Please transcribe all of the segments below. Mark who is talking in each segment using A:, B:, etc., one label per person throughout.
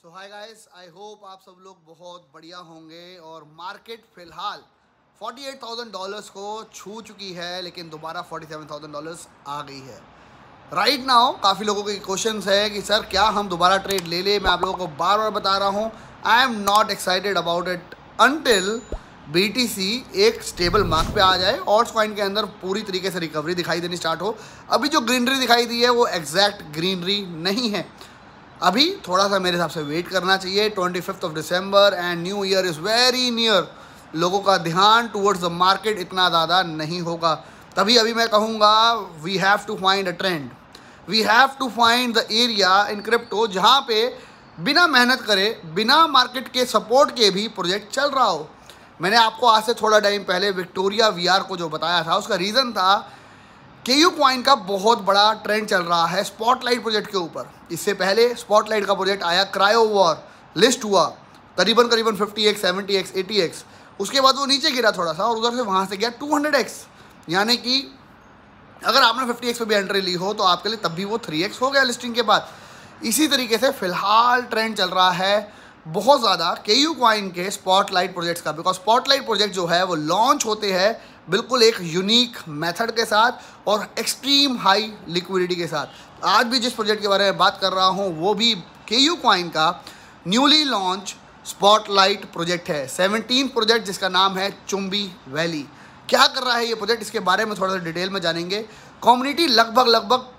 A: So hi guys, I hope आप सब लोग बहुत बढ़िया होंगे। और मार्केट फिलहाल $48,000 को छू चुकी है, लेकिन दोबारा $47,000 आ गई है राइट नाउ। काफ़ी लोगों के क्वेश्चंस है कि सर क्या हम दोबारा ट्रेड ले लें। मैं आप लोगों को बार बार बता रहा हूँ, I am not excited about it until BTC एक स्टेबल मार्क पे आ जाए और कॉइन के अंदर पूरी तरीके से रिकवरी दिखाई देनी स्टार्ट हो। अभी जो ग्रीनरी दिखाई दी है वो एग्जैक्ट ग्रीनरी नहीं है। अभी थोड़ा सा मेरे हिसाब से वेट करना चाहिए। 25 December and new year is very near. लोगों का ध्यान टूवर्ड्स द मार्केट इतना ज़्यादा नहीं होगा। तभी अभी मैं कहूँगा we have to find a trend, we have to find the area in crypto जहाँ पे बिना मेहनत करे, बिना मार्केट के सपोर्ट के भी प्रोजेक्ट चल रहा हो। मैंने आपको आज से थोड़ा टाइम पहले विक्टोरिया VR को जो बताया था, उसका रीज़न था KU कॉइन का बहुत बड़ा ट्रेंड चल रहा है स्पॉटलाइट प्रोजेक्ट के ऊपर। इससे पहले स्पॉटलाइट का प्रोजेक्ट आया, क्रायो वॉर लिस्ट हुआ करीबन 50x, 70x, 80x। उसके बाद वो नीचे गिरा थोड़ा सा और उधर से वहाँ से गया 200x। यानी कि अगर आपने 50x पे भी एंट्री ली हो तो आपके लिए तब भी वो 3x हो गया लिस्टिंग के बाद। इसी तरीके से फ़िलहाल ट्रेंड चल रहा है बहुत ज़्यादा KU कॉइन के स्पॉटलाइट प्रोजेक्ट्स का। बिकॉज स्पॉटलाइट प्रोजेक्ट जो है वो लॉन्च होते हैं बिल्कुल एक यूनिक मेथड के साथ और एक्सट्रीम हाई लिक्विडिटी के साथ। आज भी जिस प्रोजेक्ट के बारे में बात कर रहा हूँ वो भी KU कॉइन का न्यूली लॉन्च स्पॉटलाइट प्रोजेक्ट है। 17 प्रोजेक्ट जिसका नाम है चुंबी वैली। क्या कर रहा है ये प्रोजेक्ट, इसके बारे में थोड़ा सा डिटेल में जानेंगे। कम्युनिटी लगभग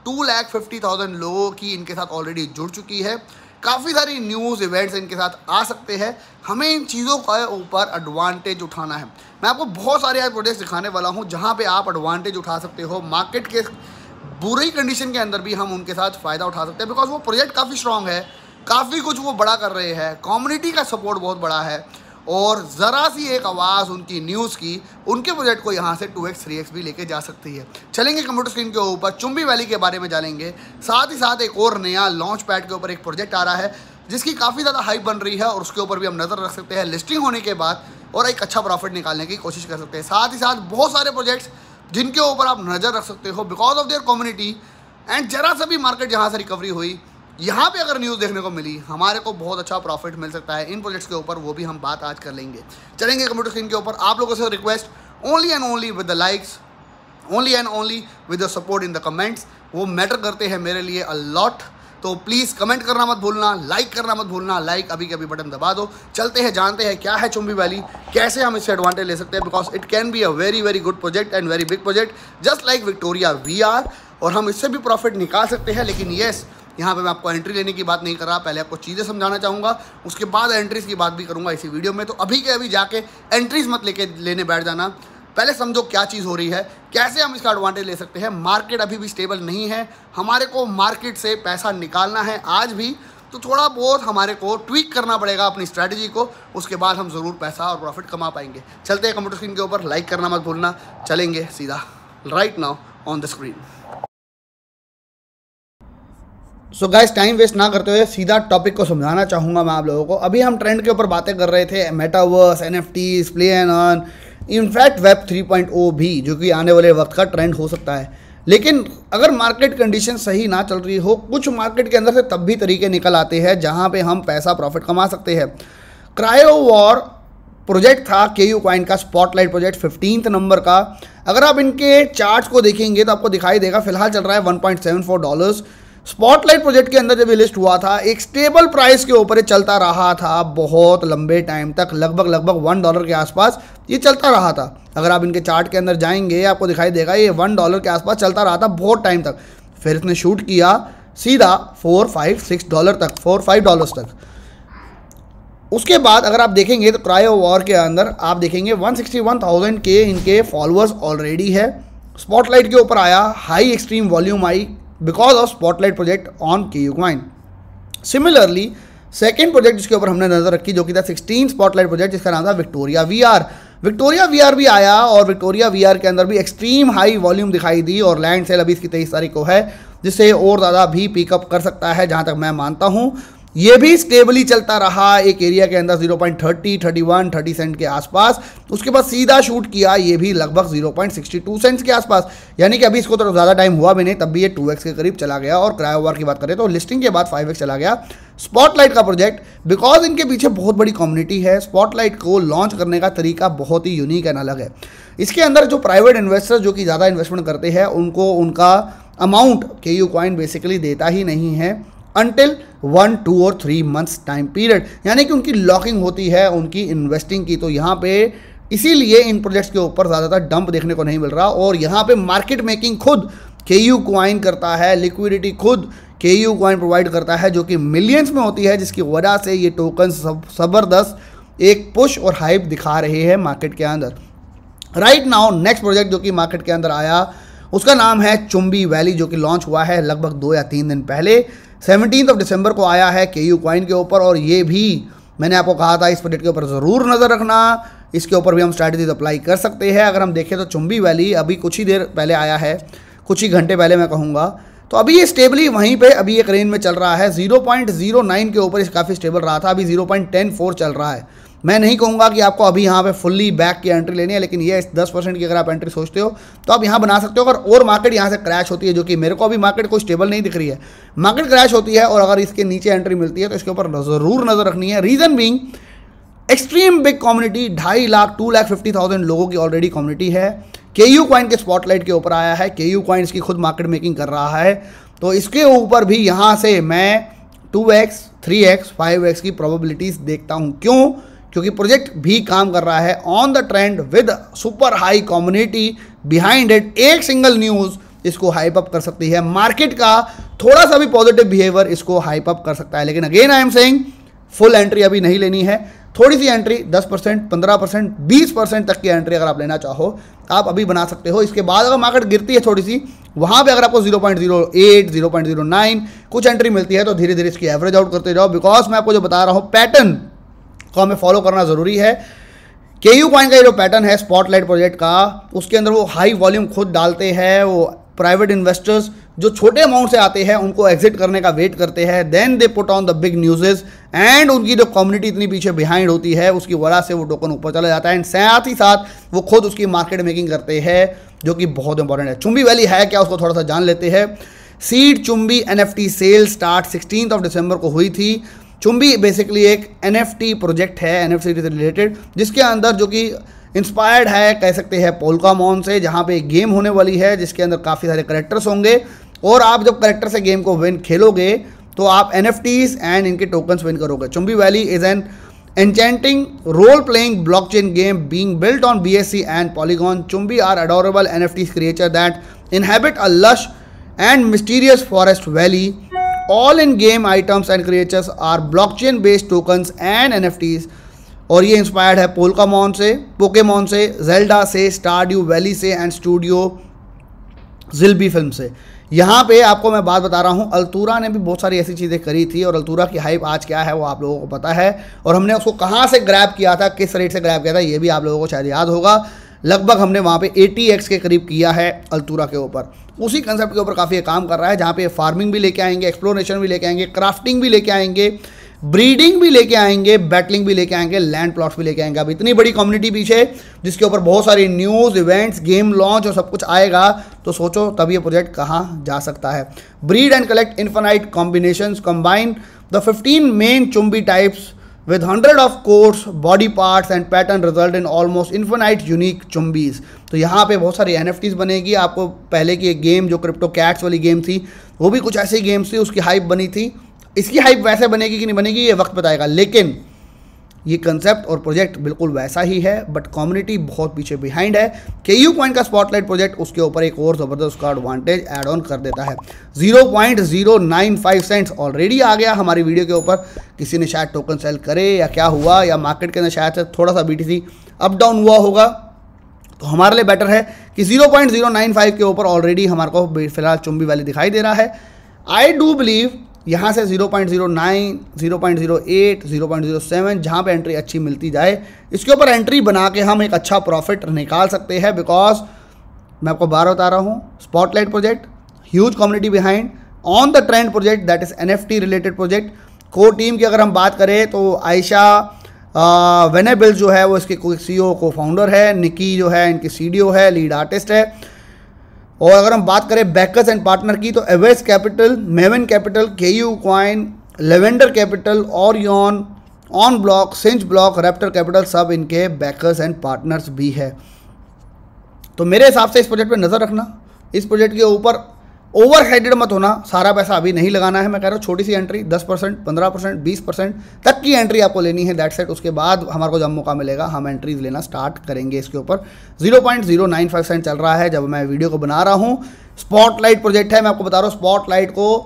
A: 2,50,000 लोगों की इनके साथ ऑलरेडी जुड़ चुकी है। काफ़ी सारी न्यूज़ इवेंट्स इनके साथ आ सकते हैं। हमें इन चीज़ों का ऊपर एडवांटेज उठाना है। मैं आपको बहुत सारे आज प्रोजेक्ट्स दिखाने वाला हूं जहां पे आप एडवांटेज उठा सकते हो। मार्केट के बुरी कंडीशन के अंदर भी हम उनके साथ फ़ायदा उठा सकते हैं। बिकॉज वो प्रोजेक्ट काफ़ी स्ट्रॉन्ग है, काफ़ी कुछ वो बड़ा कर रहे हैं, कम्युनिटी का सपोर्ट बहुत बड़ा है और ज़रा सी एक आवाज़ उनकी न्यूज़ की उनके प्रोजेक्ट को यहाँ से 2x 3x भी लेके जा सकती है। चलेंगे कंप्यूटर स्क्रीन के ऊपर चुंबी वैली के बारे में जानेंगे। साथ ही साथ एक और नया लॉन्च पैड के ऊपर एक प्रोजेक्ट आ रहा है जिसकी काफ़ी ज़्यादा हाइप बन रही है और उसके ऊपर भी हम नज़र रख सकते हैं लिस्टिंग होने के बाद और एक अच्छा प्रॉफिट निकालने की कोशिश कर सकते हैं। साथ ही साथ बहुत सारे प्रोजेक्ट्स जिनके ऊपर आप नज़र रख सकते हो because of their community and जरा सा भी मार्केट जहाँ से रिकवरी हुई, यहाँ पे अगर न्यूज़ देखने को मिली, हमारे को बहुत अच्छा प्रॉफिट मिल सकता है इन प्रोजेक्ट्स के ऊपर। वो भी हम बात आज कर लेंगे। चलेंगे कंप्यूटर स्क्रीन के ऊपर। आप लोगों से request only and only with the likes, only and only with the support in the comments. वो मैटर करते हैं मेरे लिए अ लॉट। तो प्लीज़ कमेंट करना मत भूलना, लाइक करना मत भूलना। लाइक अभी के अभी बटन दबा दो। चलते हैं, जानते हैं क्या है चुंबी वैली, कैसे हम इससे एडवांटेज ले सकते हैं। Because it can be a very very good project and very big project just like Victoria VR। और हम इससे भी प्रॉफिट निकाल सकते हैं। लेकिन येस, यहाँ पे मैं आपको एंट्री लेने की बात नहीं कर रहा, पहले आपको चीज़ें समझाना चाहूँगा, उसके बाद एंट्रीज़ की बात भी करूँगा इसी वीडियो में। तो अभी के अभी जाके एंट्रीज़ मत लेने बैठ जाना। पहले समझो क्या चीज़ हो रही है, कैसे हम इसका एडवांटेज ले सकते हैं। मार्केट अभी भी स्टेबल नहीं है, हमारे को मार्केट से पैसा निकालना है आज भी। तो थोड़ा बहुत हमारे को ट्वीक करना पड़ेगा अपनी स्ट्रैटेजी को, उसके बाद हम ज़रूर पैसा और प्रॉफिट कमा पाएंगे। चलते हैं कंप्यूटर स्क्रीन के ऊपर, लाइक करना मत भूलना। चलेंगे सीधा right now on the screen. So guys, time waste ना करते हुए सीधा टॉपिक को समझाना चाहूँगा मैं आप लोगों को। अभी हम ट्रेंड के ऊपर बातें कर रहे थे, metaverse, NFTs, play and earn, in fact web 3.0 भी, जो कि आने वाले वक्त का ट्रेंड हो सकता है। लेकिन अगर मार्केट कंडीशन सही ना चल रही हो, कुछ मार्केट के अंदर से तब भी तरीके निकल आते हैं जहां पे हम पैसा प्रॉफिट कमा सकते हैं। क्रायो वॉर प्रोजेक्ट था KU कॉइन का स्पॉटलाइट प्रोजेक्ट 15th नंबर का। अगर आप इनके चार्ट्स को देखेंगे तो आपको दिखाई देगा फिलहाल चल रहा है $1.74। स्पॉटलाइट प्रोजेक्ट के अंदर जब ये लिस्ट हुआ था, एक स्टेबल प्राइस के ऊपर ये चलता रहा था बहुत लंबे टाइम तक, लगभग $1 के आसपास ये चलता रहा था। अगर आप इनके चार्ट के अंदर जाएंगे आपको दिखाई देगा ये $1 के आसपास चलता रहा था बहुत टाइम तक। फिर इसने शूट किया सीधा $4-5 तक, $4-5 तक। उसके बाद अगर आप देखेंगे तो क्रायो वॉर के अंदर आप देखेंगे 161,000 के इनके फॉलोअर्स ऑलरेडी है। स्पॉटलाइट के ऊपर आया, high extreme volume I because of spotlight project on KU coin. Similarly second project जिसके ऊपर हमने नजर रखी, जो कि था 16 स्पॉटलाइट प्रोजेक्ट, जिसका नाम था विक्टोरिया VR। विक्टोरिया VR भी आया और विक्टोरिया VR के अंदर भी एक्सट्रीम हाई वॉल्यूम दिखाई दी और लैंड सेल अभी इसकी 23 तारीख को है, जिससे और ज़्यादा भी पिकअप कर सकता है जहाँ तक मैं मानता हूँ। ये भी स्टेबली चलता रहा एक एरिया के अंदर 0.30, 31, 30 सेंट के आसपास। उसके बाद सीधा शूट किया ये भी लगभग 0.62 सेंट्स के आसपास, यानी कि अभी इसको तो ज़्यादा टाइम हुआ भी नहीं, तब भी ये 2x के करीब चला गया। और क्रायोवार की बात करें तो लिस्टिंग के बाद 5x चला गया। स्पॉटलाइट का प्रोजेक्ट, बिकॉज इनके पीछे बहुत बड़ी कम्युनिटी है, स्पॉटलाइट को लॉन्च करने का तरीका बहुत ही यूनिक एंड अलग है। इसके अंदर जो प्राइवेट इन्वेस्टर्स जो कि ज़्यादा इन्वेस्टमेंट करते हैं उनको उनका अमाउंट KU कॉइन बेसिकली देता ही नहीं है अनटिल 1, 2 और 3 मंथ्स टाइम पीरियड, यानी कि उनकी लॉकिंग होती है उनकी इन्वेस्टिंग की। तो यहाँ पे इसीलिए इन प्रोजेक्ट्स के ऊपर ज़्यादातर डंप देखने को नहीं मिल रहा। और यहाँ पे मार्केट मेकिंग खुद KU कॉइन करता है, लिक्विडिटी खुद KU कॉइन प्रोवाइड करता है, जो कि मिलियंस में होती है, जिसकी वजह से ये टोकन ज़बरदस्त एक पुश और हाइप दिखा रहे हैं मार्केट के अंदर। राइट नाउ नेक्स्ट प्रोजेक्ट जो कि मार्केट के अंदर आया उसका नाम है चुंबी वैली, जो कि लॉन्च हुआ है लगभग 2 या 3 दिन पहले। 17 दिसंबर को आया है KU कॉइन के ऊपर। और ये भी मैंने आपको कहा था इस प्रोजेक्ट के ऊपर ज़रूर नज़र रखना, इसके ऊपर भी हम स्ट्रैटेजीज अप्लाई कर सकते हैं। अगर हम देखें तो चुंबी वैली अभी कुछ ही देर पहले आया है, कुछ ही घंटे पहले मैं कहूँगा। तो अभी ये स्टेबली वहीं पे अभी एक रेंज में चल रहा है। 0.09 के ऊपर काफ़ी स्टेबल रहा था, अभी 0.104 चल रहा है। मैं नहीं कहूँगा कि आपको अभी यहाँ पे फुल्ली बैक की एंट्री लेनी है, लेकिन ये 10% की अगर आप एंट्री सोचते हो तो आप यहाँ बना सकते हो। अगर और मार्केट यहाँ से क्रैश होती है, जो कि मेरे को अभी मार्केट कोई स्टेबल नहीं दिख रही है, मार्केट क्रैश होती है और अगर इसके नीचे एंट्री मिलती है तो इसके ऊपर ज़रूर नज़र रखनी है। Reason being extreme big community, 2.5 lakh 2,50,000 लोगों की ऑलरेडी कम्युनिटी है। KU कॉइन के स्पॉटलाइट के ऊपर आया है, KU कॉइन इसकी खुद मार्केट मेकिंग कर रहा है। तो इसके ऊपर भी यहाँ से मैं 2x, 3x, 5x की प्रोबेबिलिटीज़ देखता हूँ। क्यों? क्योंकि प्रोजेक्ट भी काम कर रहा है on the trend with super high community behind it. एक सिंगल न्यूज़ इसको हाइप अप कर सकती है, मार्केट का थोड़ा सा भी पॉजिटिव बिहेवियर इसको हाइप अप कर सकता है। लेकिन again I am saying full entry अभी नहीं लेनी है, थोड़ी सी एंट्री 10%, 15%, 20% तक की एंट्री अगर आप लेना चाहो आप अभी बना सकते हो। इसके बाद अगर मार्केट गिरती है थोड़ी सी, वहाँ पे अगर आपको 0.08, 0.09 कुछ एंट्री मिलती है तो धीरे धीरे इसकी एवरेज आउट करते जाओ। बिकॉज मैं आपको जो बता रहा हूँ पैटर्न को हमें फॉलो करना ज़रूरी है। KU कॉइन का ये जो पैटर्न है स्पॉटलाइट प्रोजेक्ट का, उसके अंदर वो हाई वॉल्यूम खुद डालते हैं, वो प्राइवेट इन्वेस्टर्स जो छोटे अमाउंट से आते हैं उनको एग्जिट करने का वेट करते हैं, then they put on the big newses and उनकी जो कम्युनिटी इतनी पीछे बिहाइंड होती है उसकी वजह से वो टोकन ऊपर चला जाता है। एंड साथ ही साथ वो खुद उसकी मार्केट मेकिंग करते हैं, जो कि बहुत इंपॉर्टेंट है। चुंबी वैली है क्या, उसको थोड़ा सा जान लेते हैं। Seed Chumbi NFT cell start 16 दिसंबर को हुई थी। चुंबी बेसिकली एक NFT प्रोजेक्ट है, NFT से रिलेटेड, जिसके अंदर जो कि इंस्पायर्ड है कह सकते हैं पोल्कामॉन से, जहाँ पे एक गेम होने वाली है जिसके अंदर काफ़ी सारे करेक्टर्स होंगे। और आप जब करेक्टर से गेम को विन खेलोगे तो आप NFTs एंड इनके टोकन्स विन करोगे। Chumbi valley is an enchanting role-playing blockchain game being built on BSC and Polygon. Chumbi are adorable NFT creatures that inhabit a lush and mysterious forest valley. All in-game items and creatures are blockchain-based tokens and NFTs. और ये inspired है पोल्कामॉन से, Pokemon से, Zelda से, Stardew valley से and studio जिल्बी film से। यहाँ पे आपको मैं बात बता रहा हूँ, अल्तुरा ने भी बहुत सारी ऐसी चीज़ें करी थी और अल्तुरा की हाइप आज क्या है वो आप लोगों को पता है। और हमने उसको कहाँ से ग्रैब किया था, किस रेट से ग्रैब किया था, ये भी आप लोगों को शायद याद होगा। लगभग हमने वहाँ पे 80x के करीब किया है अल्तुरा के ऊपर। उसी कंसेप्ट के ऊपर काफ़ी काम कर रहा है, जहाँ पे फार्मिंग भी लेके आएंगे, एक्सप्लोरेशन भी लेके आएंगे, क्राफ्टिंग भी लेके आएंगे, ब्रीडिंग भी लेके आएंगे, बैटलिंग भी लेके आएंगे, लैंड प्लॉट्स भी लेके आएंगे। अब इतनी बड़ी कम्युनिटी पीछे जिसके ऊपर बहुत सारी न्यूज़, इवेंट्स, गेम लॉन्च और सब कुछ आएगा, तो सोचो तब ये प्रोजेक्ट कहाँ जा सकता है। Breed and collect infinite combinations, combine the 15 main Chumbi types with 100 of course body parts and pattern result in almost infinite unique चुंबीज। तो यहाँ पे बहुत सारी NFTs बनेगी। आपको पहले की एक गेम जो क्रिप्टो कैट्स वाली गेम थी, वो भी कुछ ऐसी गेम्स थी, उसकी हाइप बनी थी। इसकी हाइप वैसे बनेगी कि नहीं बनेगी ये वक्त बताएगा, लेकिन ये कंसेप्ट और प्रोजेक्ट बिल्कुल वैसा ही है, बट कम्युनिटी बहुत पीछे बिहाइंड है। KU कॉइन का स्पॉटलाइट प्रोजेक्ट उसके ऊपर एक और ज़बरदस्त उसका एडवांटेज ऐड ऑन कर देता है। 0.095 सेंट्स ऑलरेडी आ गया हमारी वीडियो के ऊपर। किसी ने शायद टोकन सेल करे या क्या हुआ, या मार्केट के अंदर शायद से थोड़ा सा BTC अप डाउन हुआ होगा, तो हमारे लिए बेटर है कि 0.095 के ऊपर ऑलरेडी हमारे को फिलहाल चुंबी वैली दिखाई दे रहा है। आई डू बिलीव यहाँ से 0.09, 0.08, 0.07 जहाँ पे एंट्री अच्छी मिलती जाए, इसके ऊपर एंट्री बना के हम एक अच्छा प्रॉफिट निकाल सकते हैं। बिकॉज मैं आपको बार बता रहा हूँ, spotlight project, huge community behind, on the trend project, that is NFT related project, core team की अगर हम बात करें तो आयशा वेनेबिल जो है वो इसके CEO को फाउंडर है, निकी जो है इनकी CDO है, लीड आर्टिस्ट है। और अगर हम बात करें बैकर्स एंड पार्टनर की तो एवेस कैपिटल, मेवन capital, KU coin, lavender capital, Orion, on block, सिंच ब्लॉक, रैप्टर कैपिटल सब इनके बैकर्स एंड पार्टनर्स भी है। तो मेरे हिसाब से इस प्रोजेक्ट पे नज़र रखना, इस प्रोजेक्ट के ऊपर ओवर हेडेड मत होना, सारा पैसा अभी नहीं लगाना है। मैं कह रहा हूँ छोटी सी एंट्री 10%, 15%, 20% तक की एंट्री आपको लेनी है, दैट्स इट। उसके बाद हमारे को जब मौका मिलेगा हम एंट्रीज लेना स्टार्ट करेंगे। इसके ऊपर 0.095 सेंट चल रहा है जब मैं वीडियो को बना रहा हूँ। स्पॉटलाइट प्रोजेक्ट है, मैं आपको बता रहा हूँ स्पॉटलाइट को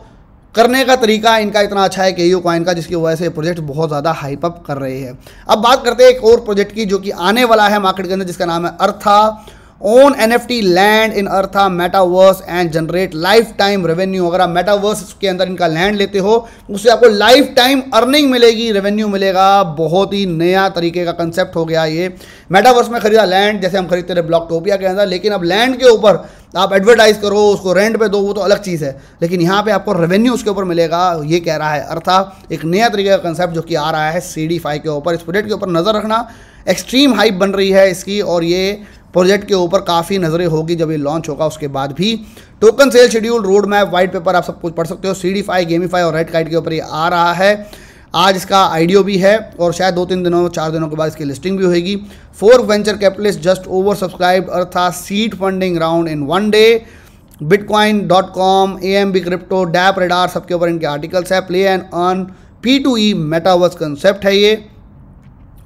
A: करने का तरीका इनका इतना अच्छा है KU कॉइन का, जिसकी वजह से प्रोजेक्ट बहुत ज़्यादा हाइप अप कर रहे हैं। अब बात करते हैं एक और प्रोजेक्ट की जो कि आने वाला है मार्केट के अंदर, जिसका नाम है अर्था। ओन NFT लैंड इन अर्था metaverse and generate life time revenue. अगर आप मेटावर्स के अंदर इनका लैंड लेते हो उससे आपको लाइफ टाइम अर्निंग मिलेगी, रेवेन्यू मिलेगा। बहुत ही नया तरीके का कंसेप्ट हो गया ये। मेटावर्स में खरीदा लैंड जैसे हम खरीदते रहे ब्लॉकटोपिया के अंदर, लेकिन अब लैंड के ऊपर आप एडवर्टाइज करो, उसको रेंट पे दो, वो तो अलग चीज़ है, लेकिन यहाँ पे आपको रेवेन्यू उसके ऊपर मिलेगा। ये कह रहा है अर्था, एक नया तरीके का कंसेप्ट जो कि आ रहा है CD5 के ऊपर। इस प्रोजेक्ट के ऊपर नज़र रखना, एक्सट्रीम हाइप बन रही है इसकी, और ये प्रोजेक्ट के ऊपर काफ़ी नज़रें होगी जब ये लॉन्च होगा उसके बाद भी। Token sale schedule, road map, white paper आप सब कुछ पढ़ सकते हो। CD5, गेमीफाई और रेड काइट के ऊपर ये आ रहा है। आज इसका IDO भी है और शायद 2-3 दिनों 4 दिनों के बाद इसकी लिस्टिंग भी होगी। 4 venture capitalist just over subscribe अर्था seed funding round in 1 day. bitcoin.com, AMB crypto, dapp radar सबके ऊपर इनके आर्टिकल्स है। Play and earn P2E metaverse concept है ये।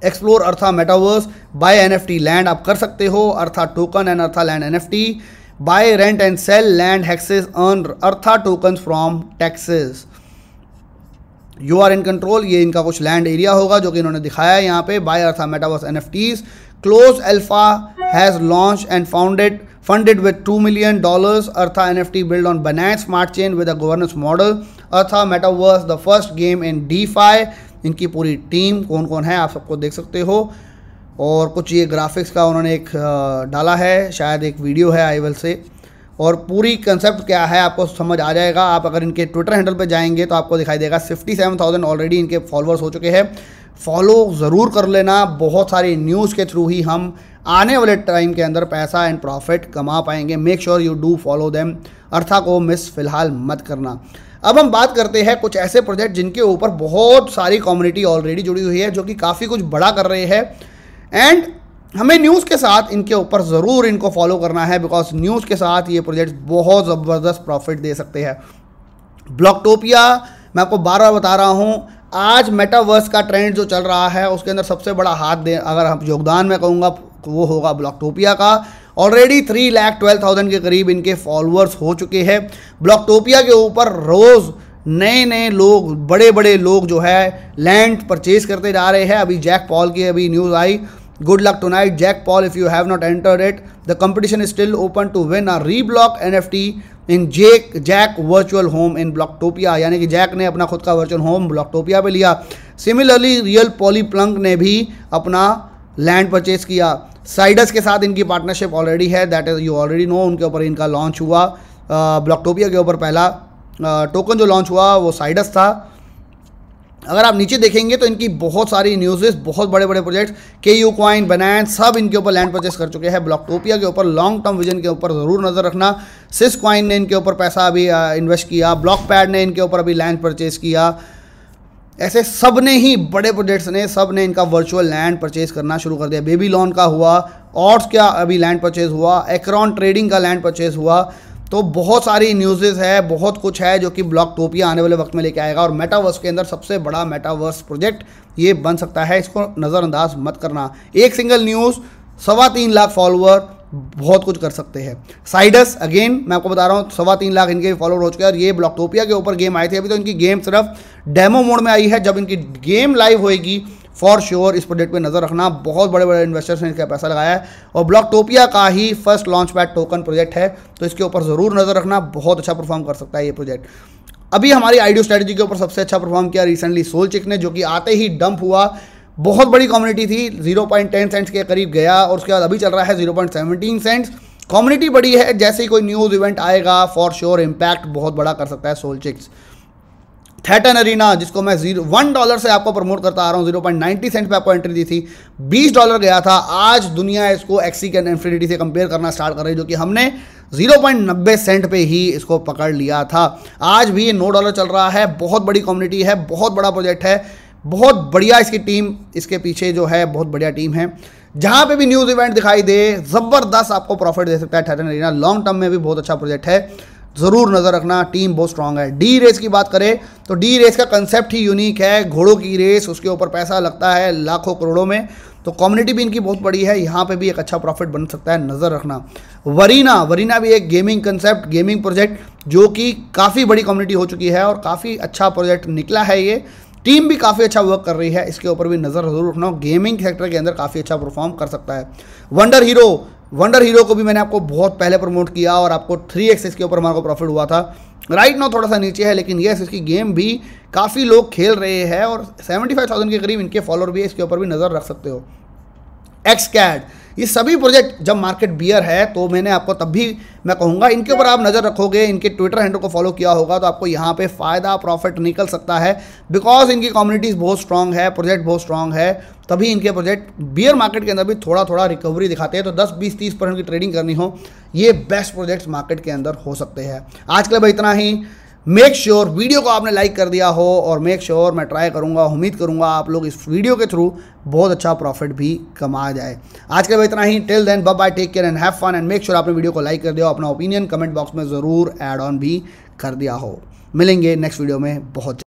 A: एक्सप्लोर अर्था मेटावर्स, बाय NFT लैंड आप कर सकते हो, अर्था टोकन एंड अर्था land NFT, buy rent and sell land hexes, earn अर्था tokens from taxes, you are in control. ये इनका कुछ लैंड एरिया होगा जो कि इन्होंने दिखाया है यहाँ पे। बाय अर्था metaverse NFTs, close alpha has launch and funded with $2 million. Artha NFT built on Binance Smart Chain with a governance model. Artha Metaverse, the first game in DeFi. इनकी पूरी टीम कौन कौन है आप सबको देख सकते हो, और कुछ ये ग्राफिक्स का उन्होंने एक डाला है, शायद एक वीडियो है आईवेल से, और पूरी कंसेप्ट क्या है आपको समझ आ जाएगा। आप अगर इनके ट्विटर हैंडल पे जाएंगे तो आपको दिखाई देगा 57,000 ऑलरेडी इनके फॉलोअर्स हो चुके हैं। फॉलो ज़रूर कर लेना, बहुत सारी न्यूज़ के थ्रू ही हम आने वाले टाइम के अंदर पैसा एंड प्रॉफिट कमा पाएंगे। Make sure you do follow them. अर्था को मिस फिलहाल मत करना। अब हम बात करते हैं कुछ ऐसे प्रोजेक्ट जिनके ऊपर बहुत सारी कम्युनिटी ऑलरेडी जुड़ी हुई है, जो कि काफ़ी कुछ बड़ा कर रहे हैं, एंड हमें न्यूज़ के साथ इनके ऊपर ज़रूर इनको फॉलो करना है, बिकॉज न्यूज़ के साथ ये प्रोजेक्ट बहुत ज़बरदस्त प्रॉफिट दे सकते हैं। ब्लॉकटोपिया, मैं आपको बार बार बता रहा हूँ, आज मेटावर्स का ट्रेंड जो चल रहा है उसके अंदर सबसे बड़ा हाथ दे अगर हम योगदान में कहूँगा वो होगा ब्लॉकटोपिया का। ऑलरेडी 3,12,000 के करीब इनके फॉलोअर्स हो चुके हैं। ब्लॉकटोपिया के ऊपर रोज़ नए नए लोग, बड़े बड़े लोग जो है लैंड परचेज करते जा रहे हैं। अभी जैक पॉल की अभी न्यूज़ आई, good luck tonight Jack Paul, if you have not entered it the competition is still open to win a reblock NFT in Jack virtual home in Blocktopia. यानी कि जैक ने अपना खुद का virtual home ब्लॉकटोपिया पे लिया। Similarly real पॉलीप्लंक ने भी अपना लैंड परचेज किया। साइडस के साथ इनकी पार्टनरशिप ऑलरेडी है, that is you already know. उनके ऊपर इनका लॉन्च हुआ, ब्लॉकटोपिया के ऊपर पहला टोकन जो लॉन्च हुआ वो साइडस था। अगर आप नीचे देखेंगे तो इनकी बहुत सारी न्यूज़ेस, बहुत बड़े बड़े प्रोजेक्ट्स, KU कॉइन, बनांस सब इनके ऊपर लैंड परचेस कर चुके हैं। ब्लॉकटोपिया के ऊपर लॉन्ग टर्म विजन के ऊपर ज़रूर नज़र रखना। सिस कॉइन ने इनके ऊपर पैसा अभी इन्वेस्ट किया, ब्लॉकपैड ने इनके ऊपर अभी लैंड परचेस किया। ऐसे सब ने ही, बड़े प्रोजेक्ट्स ने, सब ने इनका वर्चुअल लैंड परचेज करना शुरू कर दिया। बेबीलोन का हुआ, ऑट्स का अभी लैंड परचेज हुआ, एक्रोन ट्रेडिंग का लैंड परचेज हुआ। तो बहुत सारी न्यूज़ेस है, बहुत कुछ है जो कि ब्लॉकटोपिया आने वाले वक्त में लेके आएगा, और मेटावर्स के अंदर सबसे बड़ा मेटावर्स प्रोजेक्ट ये बन सकता है। इसको नज़रअंदाज मत करना। एक सिंगल न्यूज़, 3.25 लाख फॉलोअर बहुत कुछ कर सकते हैं। साइडस अगेन मैं आपको बता रहा हूँ 3.25 लाख इनके फॉलोअर हो चुके हैं, और ये ब्लॉकटोपिया के ऊपर गेम आई थी। अभी तो इनकी गेम सिर्फ डेमो मोड में आई है। जब इनकी गेम लाइव होएगी फॉर श्योर इस प्रोजेक्ट पे नज़र रखना। बहुत बड़े बड़े इन्वेस्टर्स ने इसका पैसा लगाया है, और ब्लॉकटोपिया का ही first launch pad token project है, तो इसके ऊपर ज़रूर नज़र रखना। बहुत अच्छा परफॉर्म कर सकता है ये प्रोजेक्ट। अभी हमारी IDO स्ट्रेटजी के ऊपर सबसे अच्छा परफॉर्म किया रिसेंटली सोलचिक ने, जो कि आते ही डंप हुआ। बहुत बड़ी कम्युनिटी थी, 0.10 सेंट्स के करीब गया, और उसके बाद अभी चल रहा है 0.17 सेंट्स। कम्युनिटी बड़ी है, जैसे ही कोई न्यूज़ इवेंट आएगा फॉर श्योर इम्पैक्ट बहुत बड़ा कर सकता है सोलचिक्स। थेटन अरीना, जिसको मैं $1 से आपको प्रमोट करता आ रहा हूँ, 0.90 सेंट पे आपको एंट्री दी थी, $20 गया था। आज दुनिया इसको एक्सी के इन्फिनिटी से कंपेयर करना स्टार्ट कर रही है, जो कि हमने 0.90 सेंट पे ही इसको पकड़ लिया था। आज भी ये $9 चल रहा है। बहुत बड़ी कम्युनिटी है, बहुत बड़ा प्रोजेक्ट है, बहुत बढ़िया इसकी टीम इसके पीछे जो है, बहुत बढ़िया टीम है। जहाँ पे भी न्यूज़ इवेंट दिखाई दे, ज़बरदस्त आपको प्रॉफिट दे सकता है थेटन अरीना। लॉन्ग टर्म में भी बहुत अच्छा प्रोजेक्ट है, ज़रूर नज़र रखना, टीम बहुत स्ट्रांग है। डी रेस की बात करें तो डी रेस का कंसेप्ट ही यूनिक है, घोड़ों की रेस, उसके ऊपर पैसा लगता है लाखों करोड़ों में, तो कम्युनिटी भी इनकी बहुत बड़ी है, यहाँ पे भी एक अच्छा प्रॉफिट बन सकता है, नज़र रखना। वरीना भी एक गेमिंग कंसेप्ट, गेमिंग प्रोजेक्ट जो कि काफ़ी बड़ी कम्युनिटी हो चुकी है और काफ़ी अच्छा प्रोजेक्ट निकला है। ये टीम भी काफ़ी अच्छा वर्क कर रही है, इसके ऊपर भी नज़र ज़रूर रखना। गेमिंग सेक्टर के अंदर काफ़ी अच्छा परफॉर्म कर सकता है। वंडर हीरो को भी मैंने आपको बहुत पहले प्रमोट किया और आपको 3x इसके ऊपर हमारे को प्रॉफिट हुआ था। राइट नाउ थोड़ा सा नीचे है, लेकिन यस इसकी गेम भी काफ़ी लोग खेल रहे हैं और 75,000 के करीब इनके फॉलोअर भी है, इसके ऊपर भी नज़र रख सकते हो। XCAD, ये सभी प्रोजेक्ट जब मार्केट बियर है तो मैंने आपको तब भी मैं कहूँगा इनके ऊपर आप नज़र रखोगे, इनके ट्विटर हैंडल को फॉलो किया होगा तो आपको यहाँ पे फ़ायदा प्रॉफिट निकल सकता है, बिकॉज इनकी कम्युनिटीज़ बहुत स्ट्रांग है, प्रोजेक्ट बहुत स्ट्रांग है, तभी इनके प्रोजेक्ट बियर मार्केट के अंदर भी थोड़ा थोड़ा रिकवरी दिखाते हैं। तो 10-20-30% की ट्रेडिंग करनी हो, ये बेस्ट प्रोजेक्ट्स मार्केट के अंदर हो सकते हैं। आज के लिए भाई इतना ही। मेक श्योर वीडियो को आपने लाइक कर दिया हो और मेक श्योर मैं ट्राई करूंगा, उम्मीद करूंगा आप लोग इस वीडियो के थ्रू बहुत अच्छा प्रॉफिट भी कमा जाए। आज के लिए इतना ही। Till then bye bye, take care and have fun, and make sure आपने वीडियो को लाइक कर दिया हो, अपना ओपिनियन कमेंट बॉक्स में ज़रूर ऐड ऑन भी कर दिया हो। मिलेंगे नेक्स्ट वीडियो में बहुत